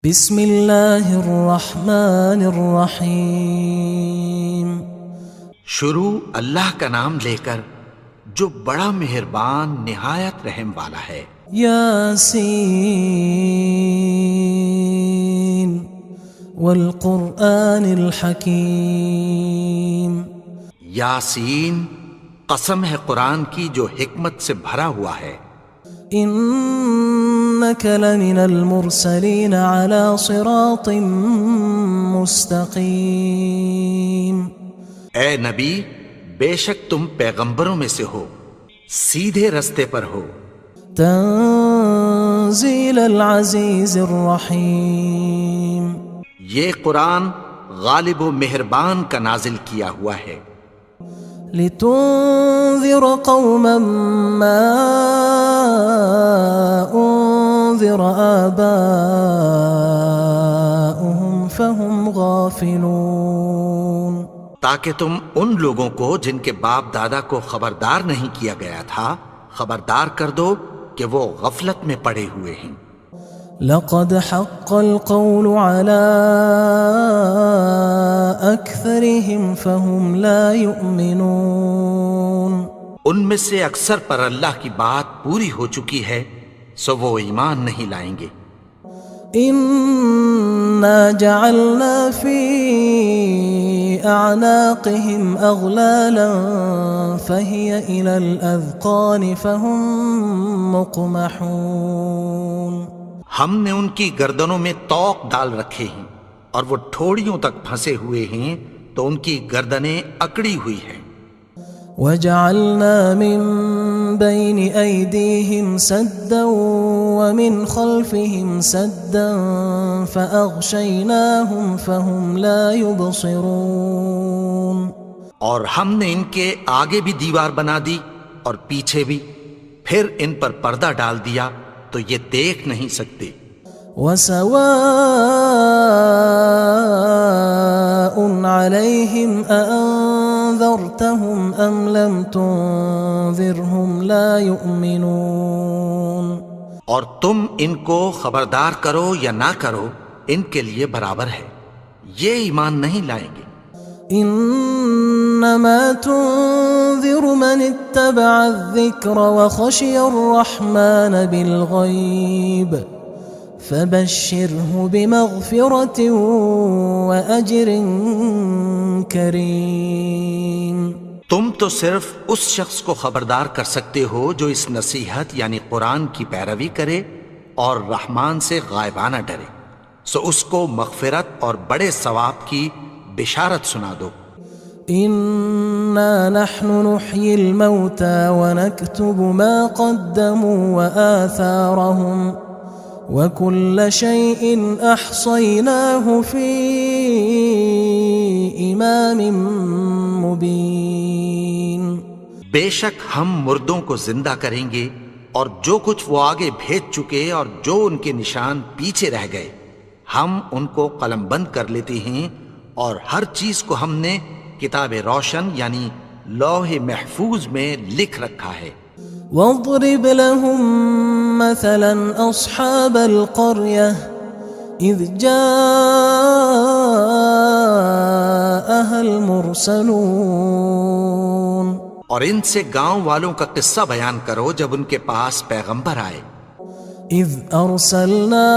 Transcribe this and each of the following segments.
بسم اللہ الرحمن الرحیم۔ شروع اللہ کا نام لے کر جو بڑا مہربان نہایت رحم والا ہے۔ یاسین والقرآن الحکیم۔ یاسین، قسم ہے قرآن کی جو حکمت سے بھرا ہوا ہے۔ انک لمن المرسلین علی صراط مستقیم۔ اے نبی، بے شک تم پیغمبروں میں سے ہو، سیدھے رستے پر ہو۔ تنزیل العزیز الرحیم۔ یہ قرآن غالب و مہربان کا نازل کیا ہوا ہے۔ لتنذر قوما ما انذر آباؤهم فهم غافلون۔ تاکہ تم ان لوگوں کو جن کے باپ دادا کو خبردار نہیں کیا گیا تھا خبردار کر دو کہ وہ غفلت میں پڑے ہوئے ہیں۔ لقد حق القول على أكثرهم فهم لا يؤمنون۔ ان میں سے اکثر پر اللہ کی بات پوری ہو چکی ہے سو وہ ایمان نہیں لائیں گے۔ إنا جعلنا في أعناقهم أغلالا فهي إلى الأذقان فهم مقمحون۔ ہم نے ان کی گردنوں میں طوق ڈال رکھے ہیں اور وہ ٹھوڑیوں تک پھنسے ہوئے ہیں تو ان کی گردنیں اکڑی ہوئی ہیں۔ وجعلنا من بين أيديهم سدا ومن خلفهم سدا فأغشيناهم فهم لا يبصرون۔ اور ہم نے ان کے آگے بھی دیوار بنا دی اور پیچھے بھی، پھر ان پر پردہ ڈال دیا تو یہ دیکھ نہیں سکتے۔ وسواء عليهم أأنذرتهم أم لم تنذرهم لا يؤمنون۔ اور تم ان کو خبردار کرو یا نہ کرو ان کے لیے برابر ہے، یہ ایمان نہیں لائیں گے۔ انما تنذر من اتبع الذکر وخشی الرحمن بالغیب فبشرہ بمغفرۃ واجر کریم۔ تم تو صرف اس شخص کو خبردار کر سکتے ہو جو اس نصیحت یعنی قرآن کی پیروی کرے اور رحمان سے غائبانہ ڈرے، سو اس کو مغفرت اور بڑے ثواب کی بشارت سنا دو۔ انا نحن نحيي الموتى ونكتب ما قدموا وآثارهم وكل شيء احصيناه في امام مبين۔ بے شک ہم مردوں کو زندہ کریں گے اور جو کچھ وہ آگے بھیج چکے اور جو ان کے نشان پیچھے رہ گئے ہم ان کو قلم بند کر لیتے ہیں، اور ہر چیز کو ہم نے کتاب روشن یعنی لوح محفوظ میں لکھ رکھا ہے۔ واضرب لهم مثلا اصحاب القرية اذ جاءها المرسلون۔ اور ان سے گاؤں والوں کا قصہ بیان کرو جب ان کے پاس پیغمبر آئے۔ اذ ارسلنا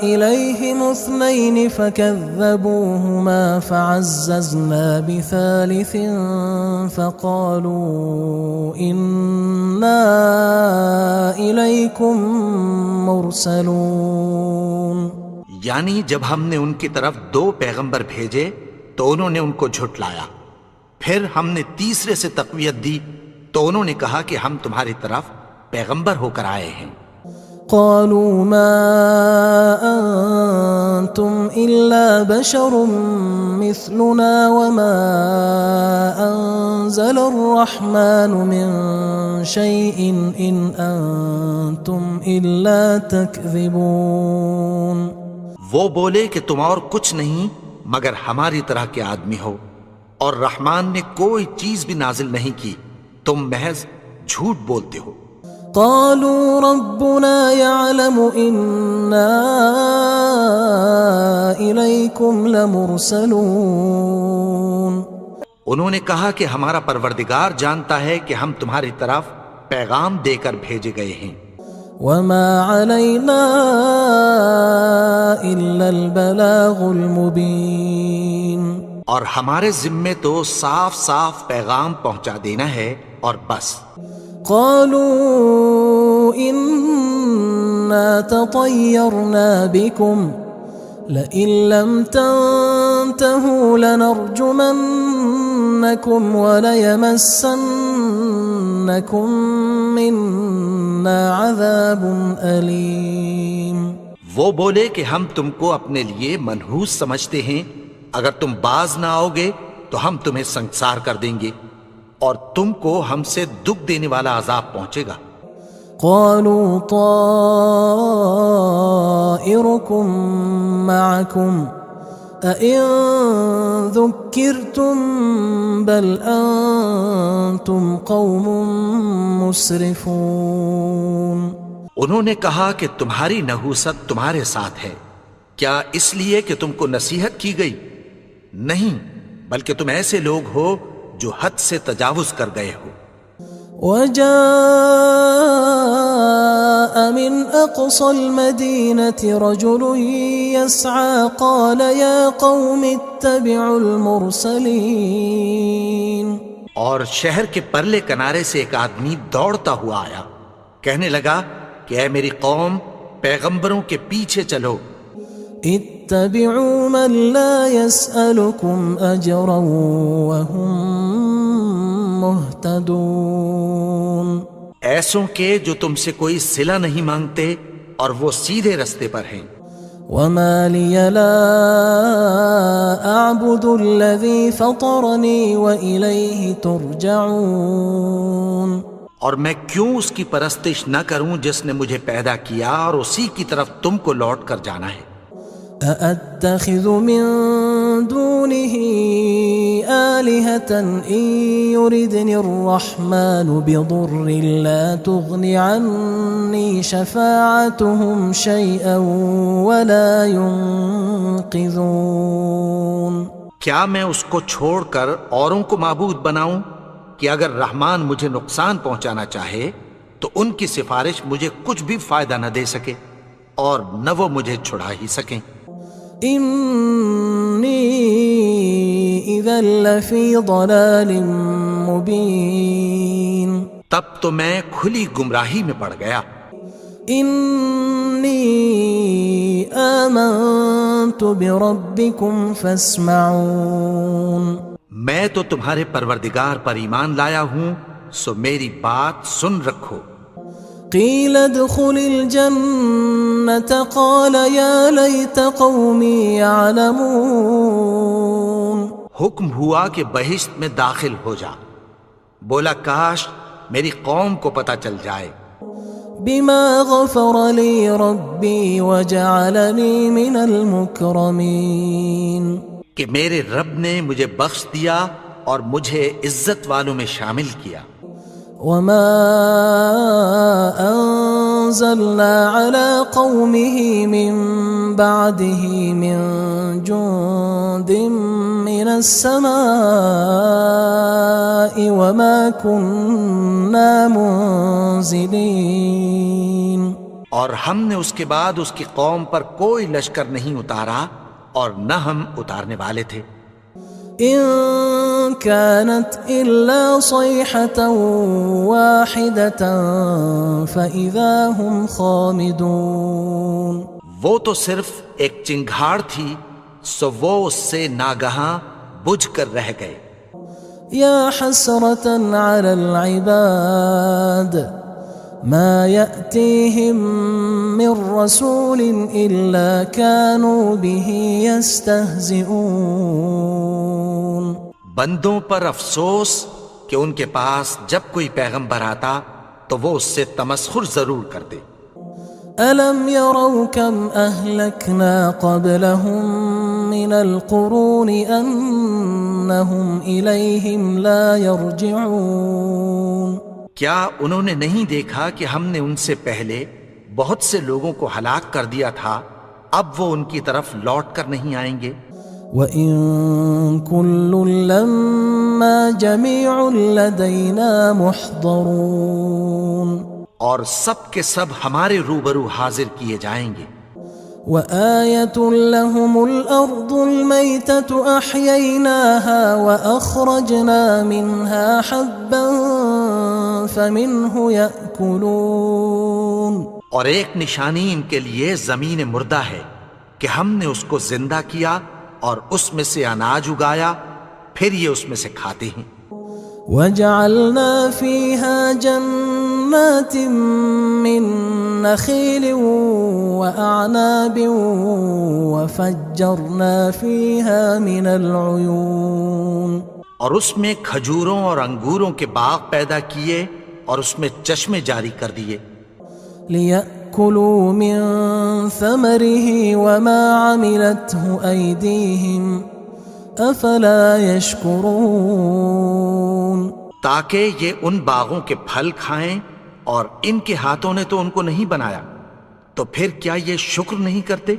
الیہم اثنین فکذبوہما فعززنا بثالث فقالوا انا الیکم مرسلون۔ یعنی جب ہم نے ان کی طرف 2 پیغمبر بھیجے تو انہوں نے ان کو جھٹلایا، پھر ہم نے تیسرے سے تقویت دی تو انہوں نے کہا کہ ہم تمہاری طرف پیغمبر ہو کر آئے ہیں۔ قالوا ما انتم الا بشر مثلنا وما انزل الرحمن من شيء ان انتم الا تكذبون۔ وہ بولے کہ تم اور کچھ نہیں مگر ہماری طرح کے آدمی ہو، اور رحمان نے کوئی چیز بھی نازل نہیں کی، تم محض جھوٹ بولتے ہو۔ قالوا ربنا يعلم إنا إليكم لمرسلون. انہوں نے کہا کہ ہمارا پروردگار جانتا ہے کہ ہم تمہاری طرف پیغام دے کر بھیجے گئے ہیں. وما علينا إلا البلاغ المبين. اور ہمارے ذمے تو صاف صاف پیغام پہنچا دینا ہے اور بس. قالوا إنا تطيرنا بكم لئن لم تنتهوا لنرجمنكم وليمسنكم منا عذاب أليم. وہ بولے کہ ہم تم کو اپنے لیے منحوس سمجھتے ہیں، اگر تم باز نہ آؤ گے تو ہم تمہیں سنگسار کر دیں گے اور تم کو ہم سے دکھ دینے والا عذاب پہنچے گا. قالوا طائركم معكم أئن ذكرتم بل أنتم قوم مسرفون. انہوں نے کہا کہ تمہاری نحوست تمہارے ساتھ ہے، کیا اس لیے کہ تم کو نصیحت کی گئی؟ نہیں، بلکہ تم ایسے لوگ ہو جو حد سے تجاوز کر گئے ہو. وجاء من أقصى المدينة رجل يسعى قال يا قوم اتبعوا المرسلين. اور شہر کے پرلے کنارے سے ایک آدمی دوڑتا ہوا آیا، کہنے لگا کہ اے میری قوم، پیغمبروں کے پیچھے چلو. اتبعوا من لا يسألكم أجرا وهم مهتدون. ایسوں کے جو تم سے کوئی صلہ نہیں مانگتے اور وہ سیدھے رستے پر ہیں. وما لي لا أعبد الذي فطرني وإليه ترجعون. اور میں کیوں اس کی پرستش نہ کروں جس نے مجھے پیدا کیا اور اسی کی طرف تم کو لوٹ کر جانا ہے. أأتخذ من دونه آلهة إن يردني الرحمن بضر لا تغن عني شفاعتهم شيئا ولا ينقذون. کیا میں اس کو چھوڑ کر اوروں کو معبود بناؤں کہ اگر رحمان مجھے نقصان پہنچانا چاہے تو ان کی سفارش مجھے کچھ بھی فائدہ نہ دے سکے اور نہ وہ مجھے چھڑا ہی سکیں. إني إذا لفي ضلال مبين. تب تو میں کھلی گمراہی میں پڑ گیا. إني آمنت بربكم فاسمعون. میں تو تمہارے پروردگار پر ایمان لایا ہوں، سو میری بات سن رکھو. قيل ادخل الجنة قال يا ليت قومي يعلمون. حکم ہوا کہ بہشت میں داخل ہو جا. بولا کاش میری قوم کو پتہ چل جائے. بما غفر لي ربي وجعلني من المكرمين. کہ میرے رب نے مجھے بخش دیا اور مجھے عزت والوں میں شامل کیا. وما أنزلنا على قومه من بعده من جند من السماء وما كنا منزلين. اور ہم نے اس کے بعد اس کی قوم پر کوئی لشکر نہیں اتارا اور نہ ہم اتارنے والے تھے. إن كانت إلا صيحة واحدة فإذا هم خامدون. وہ تو صرف ایک چنگھاڑ تھی، سو وہ اس سے ناگہاں بجھ کر رہ گئے. يا حسرة على العباد ما يأتيهم من رسول إلا كانوا به يستهزئون. بندوں پر افسوس کہ ان کے پاس جب کوئی پیغمبر آتا تو وہ اس سے تمسخر ضرور کرتے. ألم يروا كم أهلكنا قبلهم من القرون أنهم إليهم لا يرجعون. کیا انہوں نے نہیں دیکھا کہ ہم نے ان سے پہلے بہت سے لوگوں کو ہلاک کر دیا تھا، اب وہ ان کی طرف لوٹ کر نہیں آئیں گے؟ وَإِن كُلٌّ لَمَّا جَمِيعٌ لَدَيْنَا مُحْضَرُونَ، اور سب کے سب ہمارے روبرو حاضر کیے جائیں گے۔ وَآيَةٌ لَهُمُ الْأَرْضُ الْمَيْتَةُ أَحْيَيْنَاهَا وَأَخْرَجْنَا مِنْهَا حَبًّا فَمِنْهُ يَأْكُلُونَ، اور ایک نشانی ان کے لیے زمین مردہ ہے کہ ہم نے اس کو زندہ کیا اور اس میں سے اناج اگایا، پھر یہ اس میں سے کھاتے ہیں۔ وَجَعَلْنَا فِيهَا جَنَّاتٍ مِّن نَخِيلٍ وَأَعْنَابٍ وَفَجَّرْنَا فِيهَا مِنَ الْعُيُونِ، اور اس میں کھجوروں اور انگوروں کے باغ پیدا کیے اور اس میں چشمے جاری کر دیے، لِيَأْكُلُوا مِن ثَمَرِهِ وَمَا عَمِلَتْهُ أَيْدِيهِمْ أَفَلَا يَشْكُرُونَ، تاکہ یہ ان باغوں کے پھل کھائیں، اور ان کے ہاتھوں نے تو ان کو نہیں بنایا، تو پھر کیا یہ شکر نہیں کرتے؟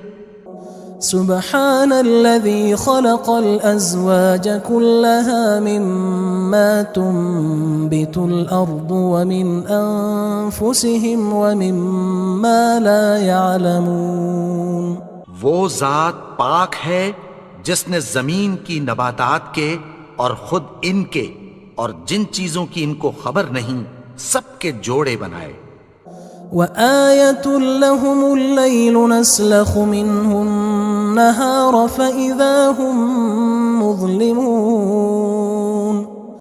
سبحان الذي خلق الأزواج كلها مما تنبت الأرض ومن أنفسهم ومما لا يعلمون، وہ ذات پاک ہے جس نے زمین کی نباتات کے اور خود ان کے اور جن چیزوں کی ان کو خبر نہیں سب کے جوڑے بنائے۔ وآية لهم الليل نسلخ منه النهار فإذا هم مظلمون،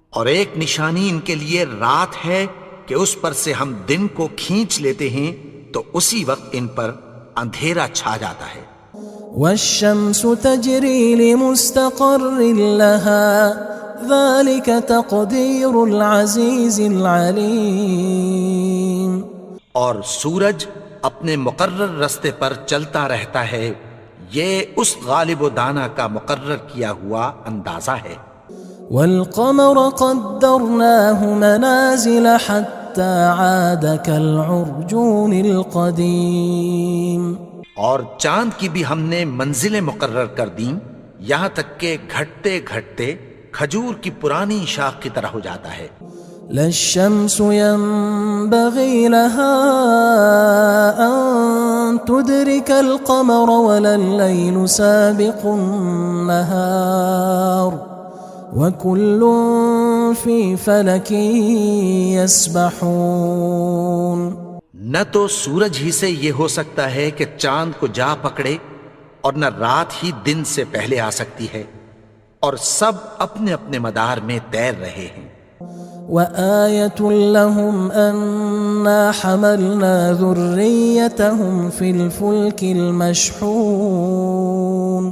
اور ایک نشانی ان کے لیے رات ہے کہ اس پر سے ہم دن کو کھینچ لیتے ہیں تو اسی وقت ان پر اندھیرا چھا جاتا ہے۔ والشمس تجري لمستقر لها ذلك تقدير العزيز العليم، اور سورج اپنے مقرر رستے پر چلتا رہتا ہے، یہ اس غالب و دانا کا مقرر کیا ہوا اندازہ ہے۔ والقمر قدرناه منازل حتى عاد كالعرجون القديم، اور چاند کی بھی ہم نے منزلیں مقرر کر دیں، یہاں تک کہ گھٹتے گھٹتے کھجور کی پرانی شاخ کی طرح ہو جاتا ہے۔ لا الشمس ينبغي لها أن تدرك القمر ولا الليل سابق النهار وكل في فلك يسبحون، نہ تو سورج ہی سے یہ ہو سکتا ہے کہ چاند کو جا پکڑے، اور نہ رات ہی دن سے پہلے آ سکتی ہے، اور سب اپنے اپنے مدار میں تیر رہے ہیں۔ وآية لهم أنا حملنا ذريتهم في الفلك المشحون،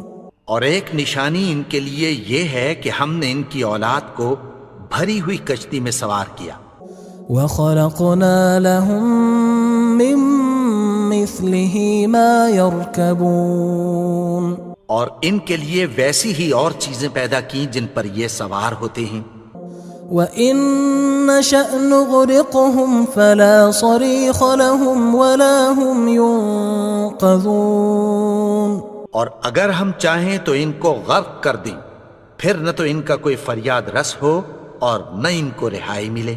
اور ایک نشانی ان کے لیے یہ ہے کہ ہم نے ان کی اولاد کو بھری ہوئی کشتی میں سوار کیا۔ وخلقنا لهم من مثله ما يركبون، اور ان کے لیے ویسی ہی اور چیزیں پیدا کی جن پر یہ سوار ہوتے ہیں۔ وَإِن نَّشَأْ نُغْرِقْهُمْ فَلَا صَرِيخَ لَهُمْ وَلَا هُمْ يُنقَذُونَ، اور اگر ہم چاہیں تو ان کو غرق کر دیں، پھر نہ تو ان کا کوئی فریاد رس ہو اور نہ ان کو رہائی ملے۔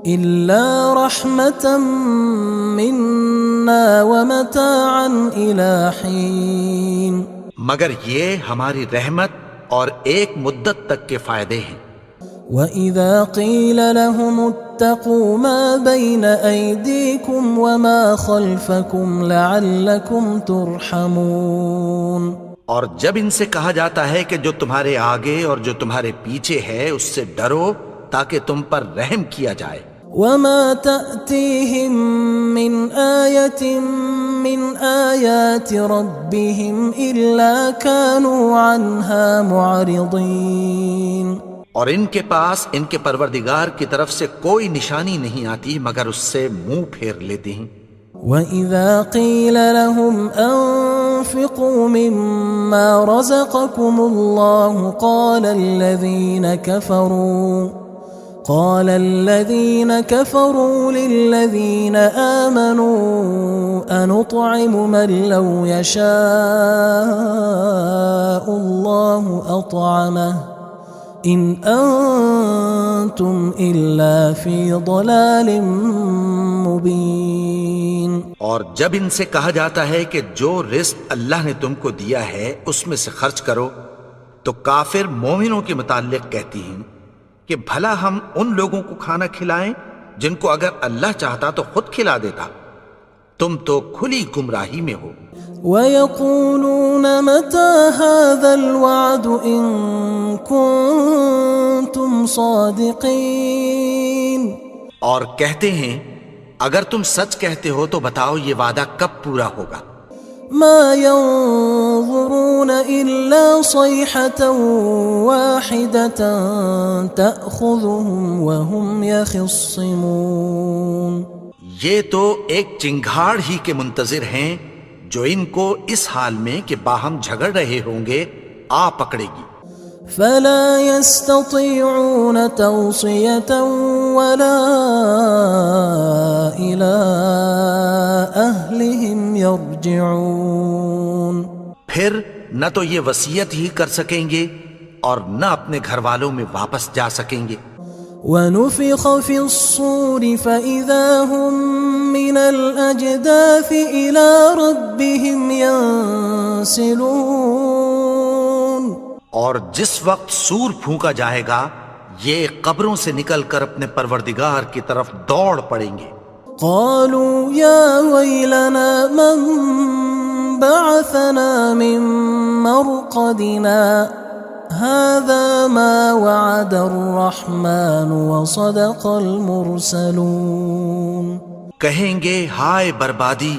إِلَّا رَحْمَةً مِّنَّا وَمَتَاعًا إِلَى حِينٍ، مگر یہ ہماری رحمت اور ایک مدت تک کے فائدے ہیں۔ وَإِذَا قِيلَ لَهُمُ اتَّقُوا مَا بَيْنَ أَيْدِيكُمْ وَمَا خَلْفَكُمْ لَعَلَّكُمْ تُرْحَمُونَ، اور جب ان سے کہا جاتا ہے کہ جو تمہارے آگے اور جو تمہارے پیچھے ہے اس سے ڈرو تاکہ تم پر رحم کیا جائے۔ وَمَا تَأْتِيهِم مِّنْ آيَةٍ مِّنْ آيَاتِ رَبِّهِمْ إِلَّا كَانُوا عَنْهَا مُعْرِضِينَ، اور ان کے پاس ان کے پروردگار کی طرف سے کوئی نشانی نہیں آتی مگر اس سے منہ پھیر لیتے ہیں۔ وَإِذَا قِيلَ لَهُمْ أَنفِقُوا مِمَّا رَزَقَكُمُ اللَّهُ قال الذين كفروا للذين آمنوا أنطعم من لو يشاء الله أطعمه إن أنتم إلا في ضلال مبين. اور جب ان سے کہا جاتا ہے کہ جو رزق اللہ نے تم کو دیا ہے اس میں سے خرچ کرو، تو کافر مومنوں کے متعلق کہتی ہیں کہ بھلا ہم ان لوگوں کو کھانا کھلائیں جن کو اگر اللہ چاہتا تو خود کھلا دیتا. تم تو کھلی گمراہی میں ہو. وَيَقُولُونَ مَتَى هَذَا الْوَعْدُ إِن كُنتُمْ صَادِقِينَ. اور کہتے ہیں اگر تم سچ کہتے ہو تو بتاؤ یہ وعدہ کب پورا ہوگا. مَا يَنظُرُونَ إِلَّا صَيْحَةً وَاحِدَةً تَأْخُذُهُمْ وَهُمْ يَخِصِّمُونَ. یہ تو ایک چنگھاڑ ہی کے منتظر ہیں جو ان کو اس حال میں کہ باہم جھگڑ رہے ہوں گے آ پکڑے گی. فلا يستطيعون توصية ولا إلى أهلهم يرجعون. پھر نہ تو یہ وصیت ہی کر سکیں گے اور نہ اپنے گھر والوں میں واپس جا سکیں گے. ونفخ في الصور فإذا هم من الأجداث إلى ربهم ينسلون. اور جس وقت سور پھونکا جائے گا یہ قبروں سے نکل کر اپنے پروردگار کی طرف دوڑ پڑیں گے. قالوا يا ويلنا من بعثنا من مرقدنا هذا ما وعد الرحمن وصدق المرسلون. کہیں گے ہائے بربادی،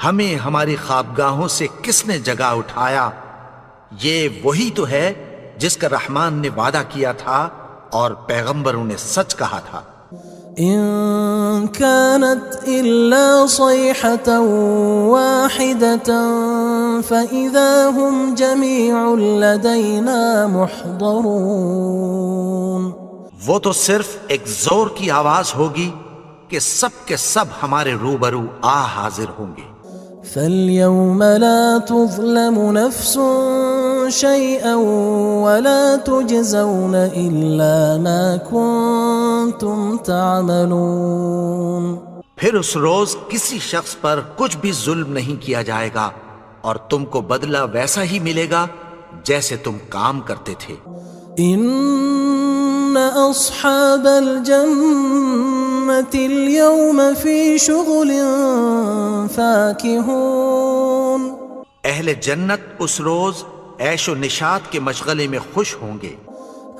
ہمیں ہماری خوابگاہوں سے کس نے جگا اٹھایا. یہ وہی تو ہے جس کا رحمان نے وعدہ کیا تھا اور پیغمبروں نے سچ کہا تھا. إن كانت إلا صيحة واحدة فإذا هم جميع لدينا محضرون. وہ تو صرف ایک زور کی آواز ہوگی کہ سب کے سب ہمارے روبرو آ حاضر ہوں گے. فاليوم لا تظلم نفس شيئا ولا تجزون إلا ما كنتم تعملون. پھر اس روز کسی شخص پر کچھ بھی ظلم نہیں کیا جائے گا اور تم کو بدلہ ویسا ہی ملے گا جیسے تم کام کرتے تھے. إن أصحاب الجنة اليوم في شغل فاكهون. اہل جنت اس روز عیش و نشاط کے مشغلے میں خوش ہوں گے.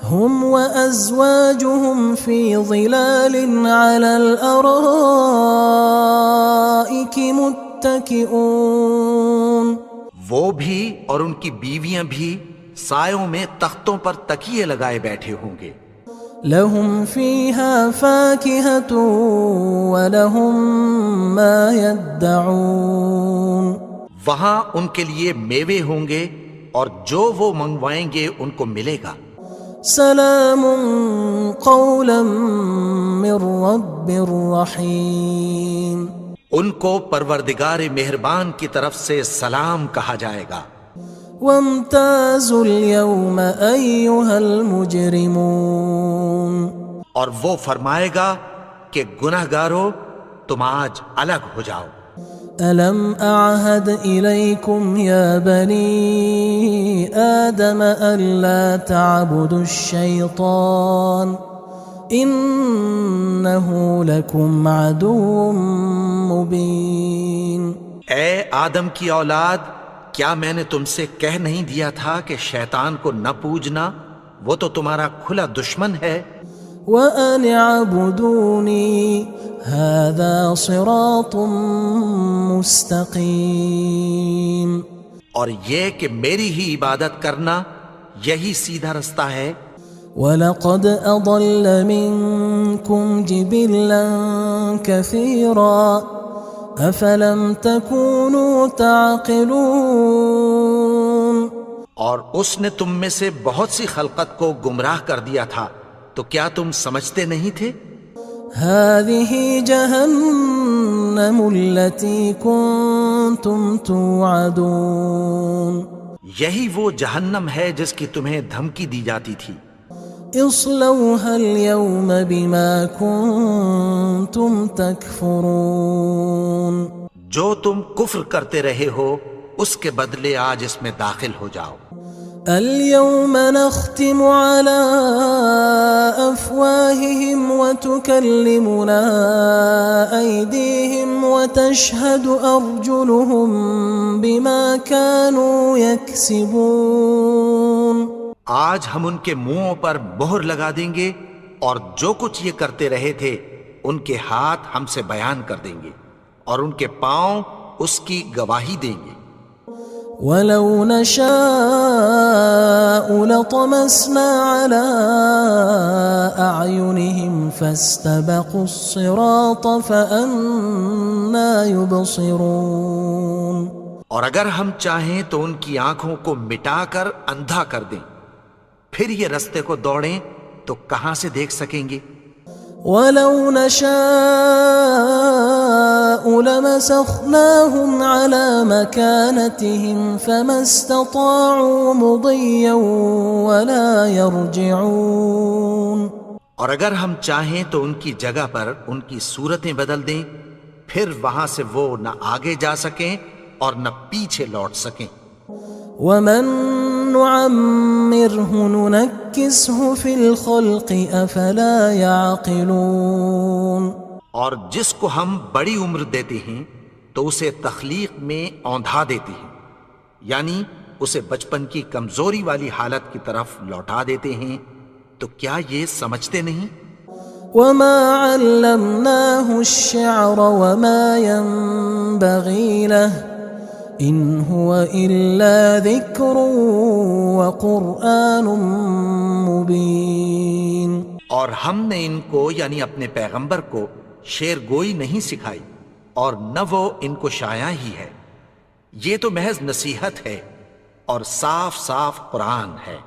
هم وأزواجهم في ظلال على الأرائك متكئون. وہ بھی اور ان کی بیویاں بھی سایوں میں تختوں پر تکیے لگائے بیٹھے ہوں گے. لهم فيها فاكهة ولهم ما يدعون. وہاں ان کے لیے میوے ہوں گے اور جو وہ منگوائیں گے ان کو ملے گا. سلام قولا من رب رحیم. ان کو پروردگار مہربان کی طرف سے سلام کہا جائے گا. وامتازوا اليوم أيها المجرمون. اور وہ فرمائے گا کہ گناہگارو تم آج الگ ہو جاؤ. ألم أعهد إليكم يا بني آدم ألا تعبدوا الشيطان إنه لكم عدو مبين. اے آدم کی اولاد، کیا میں نے تم سے کہہ نہیں دیا تھا کہ شیطان کو نہ پوجنا، وہ تو تمہارا کھلا دشمن ہے. وَأَنِ اعْبُدُونِي هَذَا صِرَاطٌ مُسْتَقِيمٌ. اور یہ کہ میری ہی عبادت کرنا یہی سیدھا رستہ ہے. وَلَقَدْ أَضَلَّ مِنْكُمْ جِبِلًّا كَثِيرًا أَفَلَمْ تَكُونُوا تَعْقِلُونَ. اور اس نے تم میں سے بہت سی خلقت کو گمراہ کر دیا تھا، تو کیا تم سمجھتے نہیں تھے؟ هذه جهنم التي كنتم توعدون یہی وہ جہنم ہے جس کی تمہیں دھمکی دی جاتی تھی۔ اصلوها اليوم بما كنتم تكفرون جو تم کفر کرتے رہے ہو اس کے بدلے آج اس میں داخل ہو جاؤ۔ اليوم نختم على أفواههم وتكلمنا أيديهم وتشهد أرجلهم بما كانوا يكسبون آج ہم ان کے منہوں پر مہر لگا دیں گے اور جو کچھ یہ کرتے رہے تھے ان کے ہاتھ ہم سے بیان کر دیں گے اور ان کے پاؤں اس کی گواہی دیں گے۔ وَلَوْ نَشَاءُ لَطَمَسْنَا عَلَىٰ أَعْيُنِهِمْ فَاسْتَبَقُوا الصِّرَاطَ فَأَنَّىٰ يُبْصِرُونَ اور اگر ہم چاہیں تو ان کی آنکھوں کو مٹا کر اندھا کر دیں، پھر یہ رستے کو دوڑیں تو کہاں سے دیکھ سکیں گے؟ وَلَوْ نَشَاءُ لَمَسَخْنَاهُمْ عَلَىٰ مَكَانَتِهِمْ فَمَا اسْتَطَاعُوا مُضِيًّا وَلَا يَرْجِعُونَ اور اگر ہم چاہیں تو ان کی جگہ پر ان کی صورتیں بدل دیں، پھر وہاں سے وہ نہ آگے جا سکیں اور نہ پیچھے لوٹ سکیں۔ وَمَن نُعَمِّرْهُ نُنَكِّسْهُ فِي الْخَلْقِ أَفَلَا يَعْقِلُونَ اور جس کو ہم بڑی عمر دیتے ہیں تو اسے تخلیق میں اوندھا دیتے ہیں، یعنی اسے بچپن کی کمزوری والی حالت کی طرف لوٹا دیتے ہیں، تو کیا یہ سمجھتے نہیں؟ وَمَا عَلَّمْنَاهُ الشِّعْرَ وَمَا يَنبَغِي لَهُ إِنْ هُوَ إِلَّا ذِكْرٌ وَقُرْآنٌ مُبِينٌ اور ہم نے ان کو یعنی اپنے پیغمبر کو شعر گوئی نہیں سکھائی اور نہ وہ ان کو شاعر ہی ہے، یہ تو محض نصیحت ہے اور صاف صاف قرآن ہے۔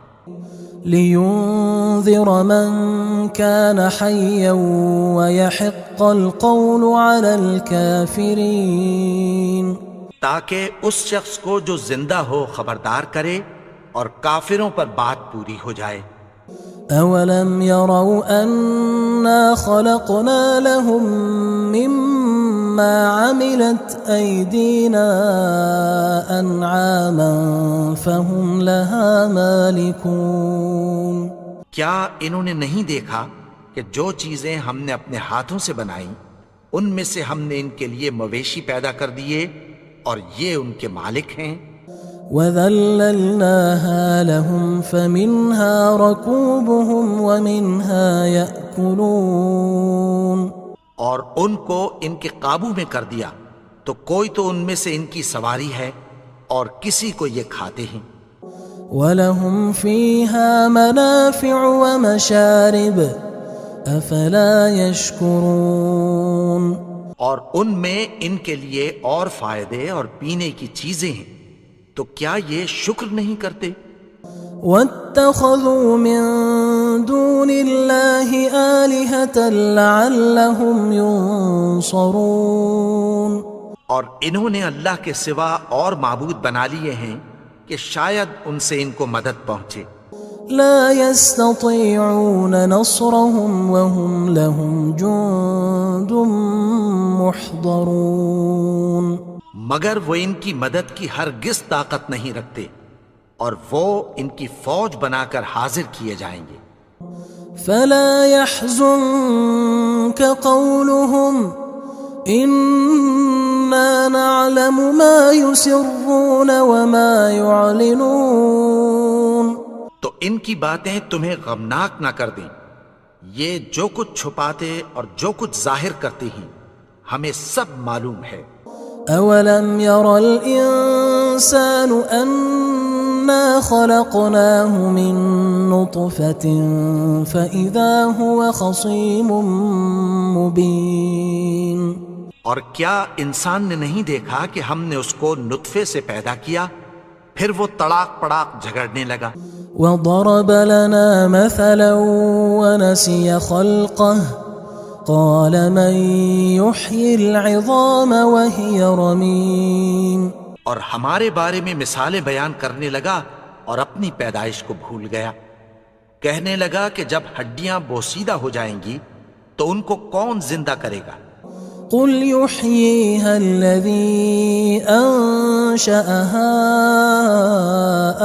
لِيُنذِرَ مَن كَانَ حَيًّا وَيَحِقَّ الْقَوْلُ عَلَى الْكَافِرِينَ تاکہ اس شخص کو جو زندہ ہو خبردار کرے اور کافروں پر بات پوری ہو جائے۔ أَوَلَمْ يَرَوْا أَنَّا خَلَقْنَا لَهُم مِّمَّا عَمِلَتْ أَيْدِينَا أَنْعَامًا فَهُمْ لَهَا مَالِكُونَ کیا انہوں نے نہیں دیکھا کہ جو چیزیں ہم نے اپنے ہاتھوں سے بنائیں ان میں سے ہم نے ان کے لیے مویشی پیدا کر دیے اور یہ ان کے مالک ہیں۔ وَذَلَّلْنَاهَا لَهُمْ فَمِنْهَا رَكُوبُهُمْ وَمِنْهَا يَأْكُلُونَ اور ان کو ان کے قابو میں کر دیا تو کوئی تو ان میں سے ان کی سواری ہے اور کسی کو یہ کھاتے ہیں۔ وَلَهُمْ فِيهَا مَنَافِعُ وَمَشَارِبُ أَفَلَا يَشْكُرُونَ اور ان میں ان کے لیے اور فائدے اور پینے کی چیزیں ہیں، تو کیا یہ شکر نہیں کرتے؟ وَاتَّخَذُوا مِن دُونِ اللَّهِ آلِهَةً لَعَلَّهُمْ يُنصَرُونَ اور انہوں نے اللہ کے سوا اور معبود بنا لیے ہیں کہ شاید ان سے ان کو مدد پہنچے۔ لا يستطيعون نصرهم وهم لهم جند محضرون مگر وہ ان کی مدد کی ہرگز طاقت نہیں رکھتے اور وہ ان کی فوج بنا کر حاضر کیے جائیں گے۔ فلا يحزنك قولهم إنا نعلم ما يسرون وما يعلنون تو ان کی باتیں تمہیں غمناک نہ کر دیں، یہ جو کچھ چھپاتے اور جو کچھ ظاہر کرتے ہیں ہمیں سب معلوم ہے۔ أولم ير الإنسان أنا خلقناه من نطفة فإذا هو خصيم مبين اور کیا انسان نے نہیں دیکھا کہ ہم نے اس کو نطفے سے پیدا کیا، پھر وہ تڑاک پڑاک جھگڑنے لگا۔ وضرب لنا مثلا ونسي خلقه قال من يحيي العظام وهي رميم اور ہمارے بارے میں مثالیں بیان کرنے لگا اور اپنی پیدائش کو بھول گیا. کہنے لگا کہ جب ہڈیاں بوسیدہ ہو جائیں گی تو ان کو کون زندہ کرے گا؟ قل يحييها الذي أنشأها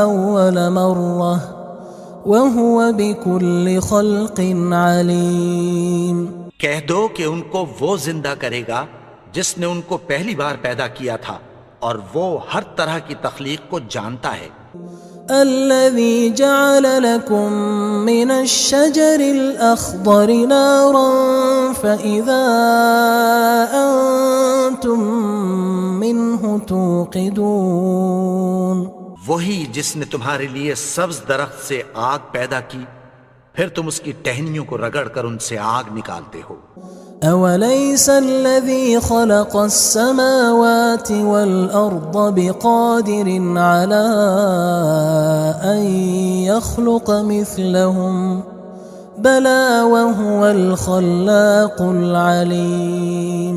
أول مرة وهو بكل خلق عليم. کہہ دو کہ ان کو وہ زندہ کرے گا جس نے ان کو پہلی بار پیدا کیا تھا اور وہ ہر طرح کی تخلیق کو جانتا ہے. الذي جعل لكم من الشجر الأخضر نارا فإذا أنتم منه توقدون. وہی جس نے تمہارے لیے سبز درخت سے آگ پیدا کی پھر تم اس کی ٹہنیوں کو رگڑ کر ان سے آگ نکالتے ہو. أوليس الذي خلق السماوات والأرض بقادر على أن يخلق مثلهم بلى وهو الخلاق العليم.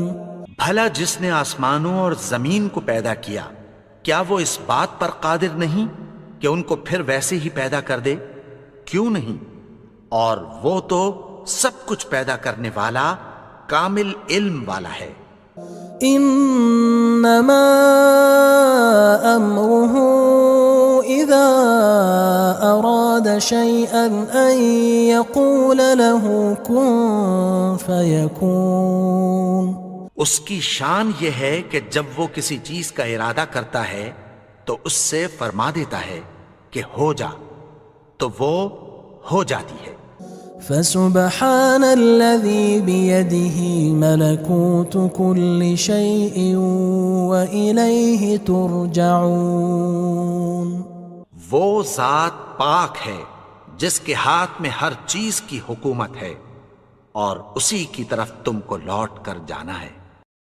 بھلا جس نے آسمانوں اور زمین کو پیدا کیا کیا وہ اس بات پر قادر نہیں کہ ان کو پھر ویسے ہی پیدا کر دے؟ کیوں نہیں؟ اور وہ تو سب کچھ پیدا کرنے والا کامل علم والا ہے. انما امره اذا اراد شيئا ان يقول له كن فيكون. اس کی شان یہ ہے کہ جب وہ کسی چیز کا ارادہ کرتا ہے تو اس سے فرما دیتا ہے کہ ہو جا تو وہ ہو جاتی ہے. فسبحان الذي بيده ملكوت كل شيء وإليه ترجعون. وہ ذات پاک ہے جس کے ہاتھ میں ہر چیز کی حکومت ہے اور اسی کی طرف تم کو لوٹ کر جانا ہے.